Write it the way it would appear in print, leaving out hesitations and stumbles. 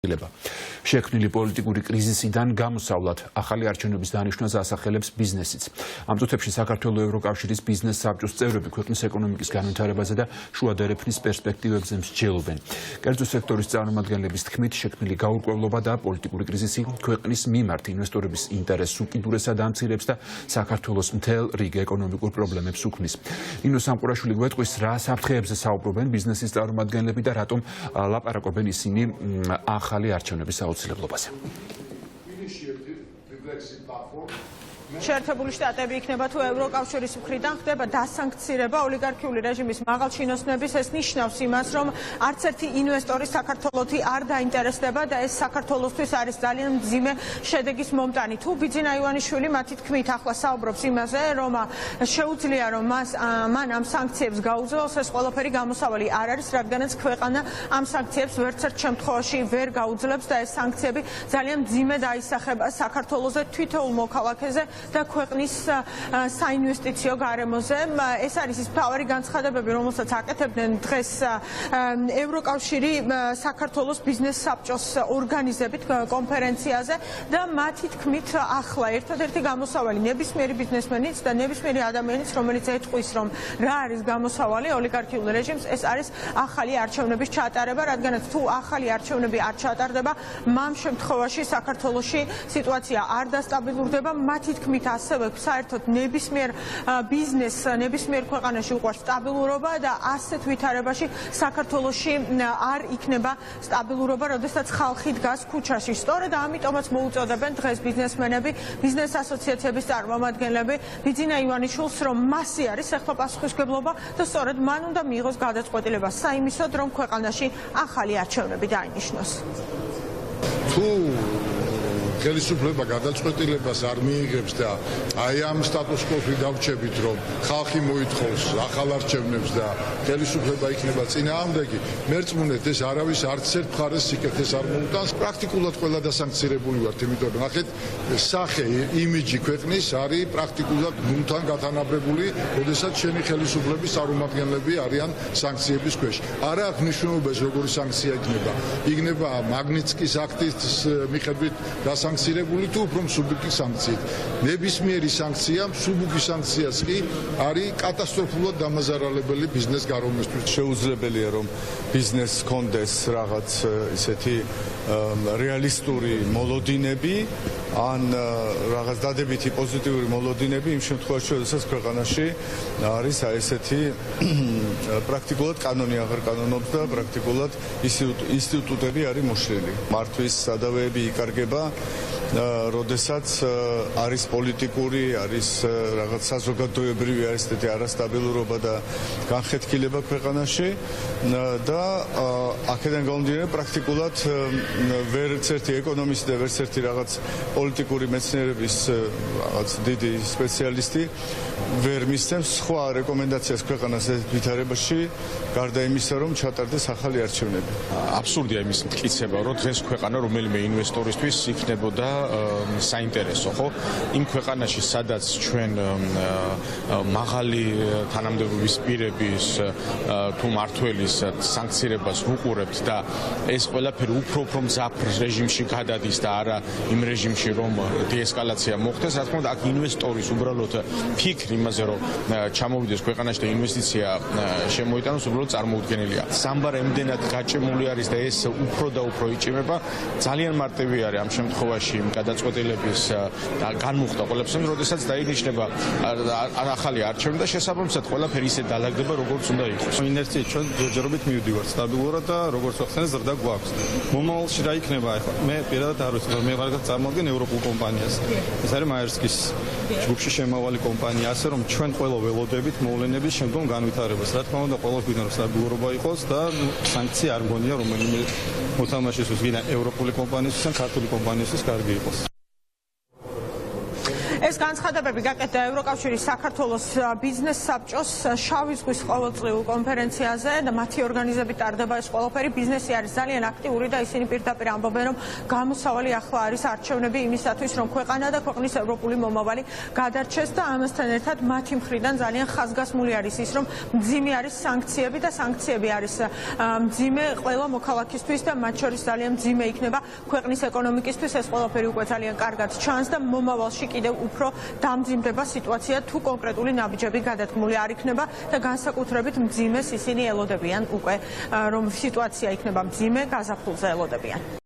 შექმნილი პოლიტიკური კრიზისიდან გამოსავლად ახალი არჩევნების დანიშვნას ასახელებს ბიზნესიც. ამ წუთებში საქართველოს ევროკავშირის ბიზნეს საბჭოს წევრები ქვეყნის ეკონომიკის განვითარებაზე და შუა დერეფნის პერსპექტივებზე მსჯელობენ. კერძო სექტორის წარმომადგენლების თქმით, შექმნილი გაურკვევლობა და პოლიტიკური კრიზისი ქვეყნის მიმართ ინვესტორების ინტერესს უკიდურესად ამცირებს და საქართველოს მთელ რიგ ეკონომიკურ პრობლემებს უქმნის. ნინო სამყურაშვილი გვეტყვის, რა საფრთხეებზე საუბრობენ ბიზნესის წარმომადგენლები და რატომ ლაპარაკობენ ისინი ახალი არჩევნების აუცილებლობაზე. შეერთებული შტატები იქნება თუ ევროკავშირის მხრიდან ხდება დასანქცირება ოლიგარქიული რეჟიმის მაღალ შინოსნების, ეს ნიშნავს იმას, რომ არც ერთი ინვესტორი საქართველოში არ დაინტერესდება და ეს საქართველოსთვის არის ძალიან მძიმე შედეგის მომტანი. თუ ბიძინა ივანიშვილი მათი თქმით ახლა საუბრობს იმაზე, რომ შეუძლია რომ მან ამ სანქციებს გაუძლოს, ეს ყველაფერი გამოსავალი არ არის, რადგანაც ქვეყანა ამ სანქციებს ვერცერთ შემთხვევაში ვერ გაუძლებს და ეს სანქციები ძალიან მძიმე დაისახება საქართველოზე თითოეულ მოქალაქეზე და ქვეყნის საინვესტიციო გარემოზე. ეს არის ის მთავარი განცხადებები, რომელსაც აკეთებდნენ დღეს ევროკავშირი საქართველოს ბიზნეს საბჭოს ორგანიზებით კონფერენციაზე და მათი თქმით ახლა ერთადერთი გამოსავალი ნებისმიერი ბიზნესმენიც და ნებისმიერი ადამიანიც, რომელიც ეტყვის, რომ რა არის გამოსავალი ოლიგარქიულ რეჟიმს, ეს არის ახალი არჩევნების ჩატარება, რადგანაც თუ ახალი არჩევნები არ ჩატარდება, ამ შემთხვევაში საქართველოში სიტუაცია არ დასტაბილურდება. მათი თქმით ასევე საერთოდ ნებისმიერ ბიზნესს, ნებისმიერ ქვეყანაში უყვარს სტაბილურობა და ასეთ ვითარებაში საქართველოში არ იქნება სტაბილურობა, როდესაც ხალხი დგას ქუჩაში. სწორედ ამიტომაც მოუწოდებენ დღეს ბიზნესმენები, ბიზნეს ასოციაციების წარმომადგენლები ბიძინა ივანიშვილს, რომ მასი არის ახლა პასუხისმგებლობა და სწორედ მან უნდა მიიღოს გადაწყვეტილება საიმისოდ, რომ ქვეყანაში ახალი არჩევნები დაინიშნოს. ხელისუფლება გადაწყვეტილებას არ მიიღებს და აი ამ სტატუს-კვოში დავრჩებით, რომ ხალხი მოითხოვს ახალ არჩევნებს და ხელისუფლება იქნება წინააღმდეგი, მერწმუნეთ ეს არავის არც ერთ მხარეს სიკეთეს არ მოუტანს. პრაქტიკულად ყველა დასანქცირებული ვართ, იმიტომ რომ ნახეთ, სახე, იმიჯი ქვეყნის არის პრაქტიკულად ნუნთან გათანაბრებული, როდესაც შენი ხელისუფლების წარმომადგენლები არიან სანქციების ქვეშ. არა აქვს მნიშვნელობა ეს როგორი სანქცია იქნება. იქნება მაგნიტსკის აქტის მიხედვით სანქცირებული თუ უფრო მსუბუქი სანქციით. ნებისმიერი სანქცია, მსუბუქი სანქციაც კი არის კატასტროფულად დამაზარალებელი ბიზნეს გარემოსთვის. შეუძლებელია რომ ბიზნესს ჰქონდეს რაღაც ისეთი რეალისტური მოლოდინები ან რაღაც დადებითი პოზიტიური მოლოდინები იმ შემთხვევაში, როდესაც ქვეყანაში არის აი ესეთი პრაქტიკულად კანონი აღარ კანონობს და პრაქტიკულად ინსტიტუტები არის მოშლილი. მართვის სადავეები იკარგება, როდესაც არის პოლიტიკური, არის რაღაც საზოგადოებრივი, არის ესეთი არასტაბილურობა და განხეთქილება ქვეყანაში და აქედან გამომდინარე პრაქტიკულად ვერც ერთი ეკონომისტი და ვერც ერთი რაღაც პოლიტიკური მეცნიერების რაღაც დიდი სპეციალისტი ვერ მისცემს სხვა რეკომენდაციას ქვეყანას ვითარებაში, გარდა იმისა, რომ ჩატარდეს ახალი არჩევნები. აბსურდია იმის მტკიცება, რომ დღეს ქვეყანა რომელიმე ინვესტორისთვის იქნებოდა საინტერესო, ხო? იმ ქვეყანაში, სადაც ჩვენ მაღალი თანამდებობის პირების თუ მართველის სანქცირებას ვუყურებთ და ეს ყველაფერი უფრო მძაფრ რეჟიმში გადადის და არა იმ რეჟიმში, რომ დეესკალაცია მოხდეს, რა თქმა უნდა, აქ ინვესტორის უბრალოდ ფიქრი იმაზე, რომ ჩამოვიდეს ქვეყანაში და ინვესტიცია შემოიტანოს, უბრალოდ წარმოუდგენელია. სამბარ ემდენად გაჭემული არის და ეს უფრო და უფრო იჭიმება. ძალიან მარტივი არის ამ შემთხვევაში გადაწყვეტილების განმუხტვა ყველაფერს, როდესაც დაინიშნება ახალი არჩევნები და შესაბამისად ყველაფერი ისე დაალაგდება, როგორც უნდა იყოს. ინერციით ჩვენ ჯერჯერობით მივდივართ სტაბილურად და როგორც ვახსენე, ზრდა გვაქვს. მომავალში რა იქნება ახლა? მე პირადად არ ვიცი, მე მაგალითად წარმოვიდგენ ევროპულ კომპანიას. ეს არის მაერსკის ჯგუფში შემავალი კომპანია, ასე რომ ჩვენ ყველა ველოდებით მოვლენების შემდგომ განვითარებას. რა თქმა უნდა, ყველა გვინდა რომ სტაბილურობა იყოს და სანქცია არ მგონია რომელიმე მოთამაშისთვის, ვინა ევროპული კომპანიისთვის ან ქართული კომპანიისთვის კარგი იყოს. ეს განცხადებები გაკეთდა ევროკავშირის საქართველოს ბიზნეს საბჭოს შავი ზღვის ყოველწლიურ კონფერენციაზე და მათი ორგანიზებით ტარდება ეს ყველაფერი. ბიზნესი არის ძალიან აქტიური და ისინი პირდაპირ ამბობენ, რომ გამოსავალი ახლა არის არჩევნები იმისათვის, რომ ქვეყანა და ქვეყნის ევროპული მომავალი გადარჩეს და ამასთან ერთად მათი მხრიდან ძალიან ხაზგასმული არის ის, რომ მძიმე არის სანქციები და სანქციები არის მძიმე ყველა მოქალაქისთვის და მათ შორის ძალიან მძიმე იქნება ქვეყნის ეკონომიკისთვის. ეს ყველაფერი უკვე ძალიან კარგად ჩანს და მომავალში კიდევ უფრო დამძიმდება სიტუაცია თუ კონკრეტული ნაბიჯები გადადგმული არ იქნება და განსაკუთრებით მძიმეს ისინი ელოდებიან უკვე რომ სიტუაცია იქნება მძიმე გაზაფხულზე ელოდებიან.